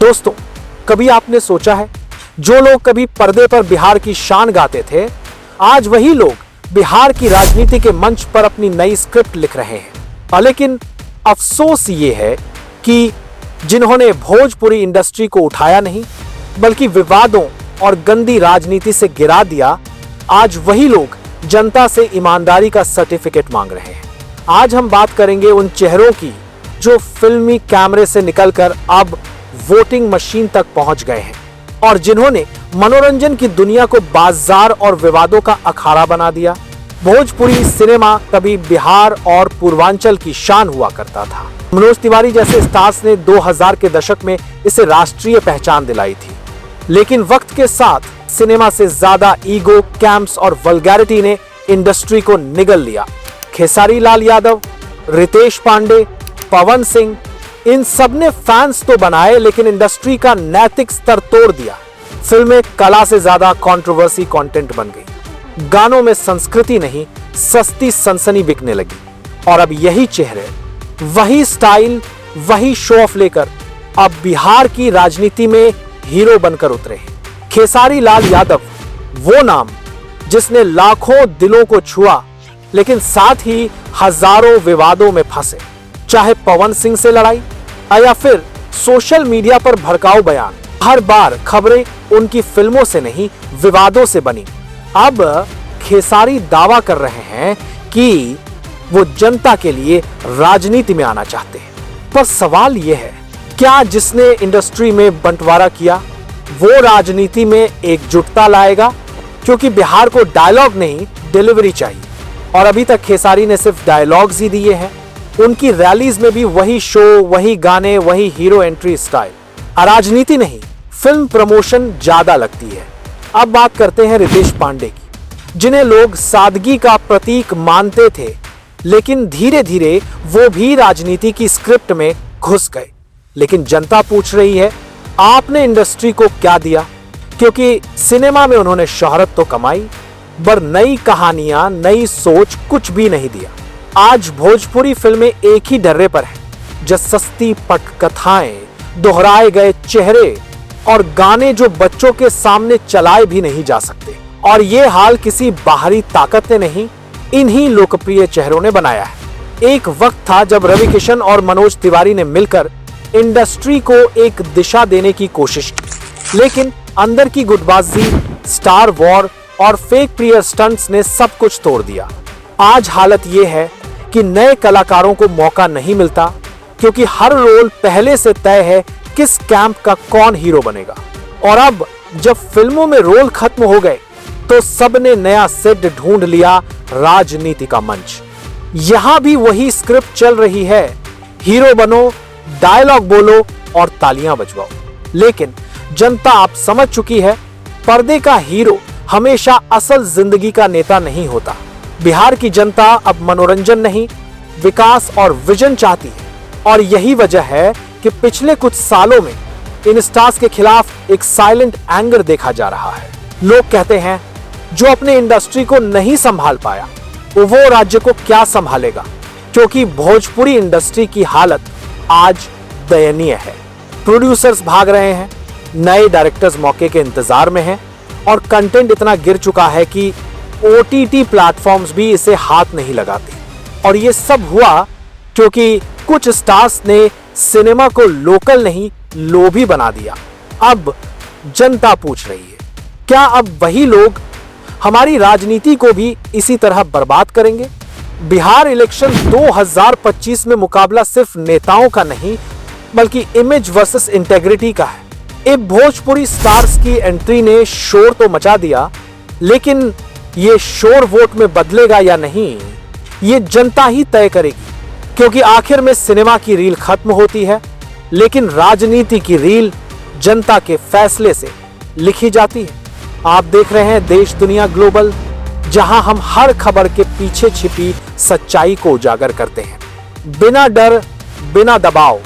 दोस्तों, कभी आपने सोचा है जो लोग कभी पर्दे पर बिहार की शान गाते थे, आज वही लोग बिहार की राजनीति के मंच पर अपनी नई स्क्रिप्ट लिख रहे हैं। लेकिन अफसोस ये है कि जिन्होंने भोजपुरी इंडस्ट्री को उठाया नहीं बल्कि विवादों और गंदी राजनीति से गिरा दिया, आज वही लोग जनता से ईमानदारी का सर्टिफिकेट मांग रहे हैं। आज हम बात करेंगे उन चेहरों की जो फिल्मी कैमरे से निकलकर अब वोटिंग मशीन तक पहुंच गए हैं और जिन्होंने मनोरंजन की दुनिया को बाजार और विवादों का अखाड़ा बना दिया। भोजपुरी सिनेमा कभी बिहार और पूर्वांचल की शान हुआ करता था। मनोज तिवारी जैसे स्टार्स ने 2000 के दशक में इसे राष्ट्रीय पहचान दिलाई थी, लेकिन वक्त के साथ सिनेमा से ज्यादा ईगो, कैंप्स और वल्गैरिटी ने इंडस्ट्री को निगल लिया। खेसारी लाल यादव, रितेश पांडे, पवन सिंह, इन सब ने फैंस तो बनाए लेकिन इंडस्ट्री का नैतिक स्तर तोड़ दिया। फिल्में कला से ज्यादा कंट्रोवर्सी कंटेंट बन गई। गानों में संस्कृति नहीं, सस्ती सनसनी बिकने लगी। और अब यही चेहरे, वही स्टाइल, वही शो ऑफ लेकर अब बिहार की राजनीति में हीरो बनकर उतरे हैं। खेसारी लाल यादव, वो नाम जिसने लाखों दिलों को छुआ लेकिन साथ ही हजारों विवादों में फंसे। चाहे पवन सिंह से लड़ाई या फिर सोशल मीडिया पर भड़काऊ बयान, हर बार खबरें उनकी फिल्मों से नहीं विवादों से बनी। अब खेसारी दावा कर रहे हैं कि वो जनता के लिए राजनीति में आना चाहते हैं। पर सवाल यह है, क्या जिसने इंडस्ट्री में बंटवारा किया वो राजनीति में एकजुटता लाएगा? क्योंकि बिहार को डायलॉग नहीं, डिलीवरी चाहिए। और अभी तक खेसारी ने सिर्फ डायलॉग्स ही दिए हैं। उनकी रैलीज में भी वही शो, वही गाने, वही हीरो एंट्री स्टाइल। राजनीति नहीं, फिल्म प्रमोशन ज्यादा लगती है। अब बात करते हैं रितेश पांडे की, जिन्हें लोग सादगी का प्रतीक मानते थे, लेकिन धीरे धीरे वो भी राजनीति की स्क्रिप्ट में घुस गए। लेकिन जनता पूछ रही है, आपने इंडस्ट्री को क्या दिया? क्योंकि सिनेमा में उन्होंने शोहरत तो कमाई, पर नई कहानियां, नई सोच कुछ भी नहीं दिया। आज भोजपुरी फिल्में एक ही डर्रे पर हैं, जो सस्ती पटकथाएं, दोहराए गए चेहरे और गाने जो बच्चों के सामने चलाए भी नहीं जा सकते। और ये हाल किसी बाहरी ताकत ने नहीं, इन्हीं लोकप्रिय चेहरों ने बनाया है। एक वक्त था जब रवि किशन और मनोज तिवारी ने मिलकर इंडस्ट्री को एक दिशा देने की कोशिश की, लेकिन अंदर की गुटबाजी, स्टार वॉर और फेक प्रियर स्टंट्स ने सब कुछ तोड़ दिया। आज हालत यह है कि नए कलाकारों को मौका नहीं मिलता, क्योंकि हर रोल पहले से तय है किस कैंप का कौन हीरो बनेगा। और अब जब फिल्मों में रोल खत्म हो गए तो सबने नया सेट ढूंढ लिया, राजनीति का मंच। यहां भी वही स्क्रिप्ट चल रही है, हीरो बनो, डायलॉग बोलो और तालियां बजवाओ। लेकिन जनता आप समझ चुकी है, पर्दे का हीरो हमेशा असल जिंदगी का नेता नहीं होता। बिहार की जनता अब मनोरंजन नहीं, विकास और विजन चाहती है। और यही वजह है कि पिछले कुछ सालों में इन स्टार्स के खिलाफ एक साइलेंट एंगर देखा जा रहा है। लोग कहते हैं, जो अपने इंडस्ट्री को नहीं संभाल पाया वो राज्य को क्या संभालेगा? क्योंकि भोजपुरी इंडस्ट्री की हालत आज दयनीय है। प्रोड्यूसर्स भाग रहे हैं, नए डायरेक्टर्स मौके के इंतजार में हैं और कंटेंट इतना गिर चुका है कि OTT प्लेटफॉर्म्स भी इसे हाथ नहीं लगाते। और ये सब हुआ क्योंकि कुछ स्टार्स ने सिनेमा को लोकल नहीं, लोभी बना दिया। अब जनता पूछ रही है, क्या अब वही लोग हमारी राजनीति को भी इसी तरह बर्बाद करेंगे? बिहार इलेक्शन 2025 में मुकाबला सिर्फ नेताओं का नहीं बल्कि इमेज वर्सेस इंटेग्रिटी का है। एक भोजपुरी स्टार्स की एंट्री ने शोर तो मचा दिया, लेकिन ये शोर वोट में बदलेगा या नहीं, ये जनता ही तय करेगी। क्योंकि आखिर में सिनेमा की रील खत्म होती है, लेकिन राजनीति की रील जनता के फैसले से लिखी जाती है। आप देख रहे हैं देश दुनिया ग्लोबल, जहां हम हर खबर के पीछे छिपी सच्चाई को उजागर करते हैं, बिना डर, बिना दबाव।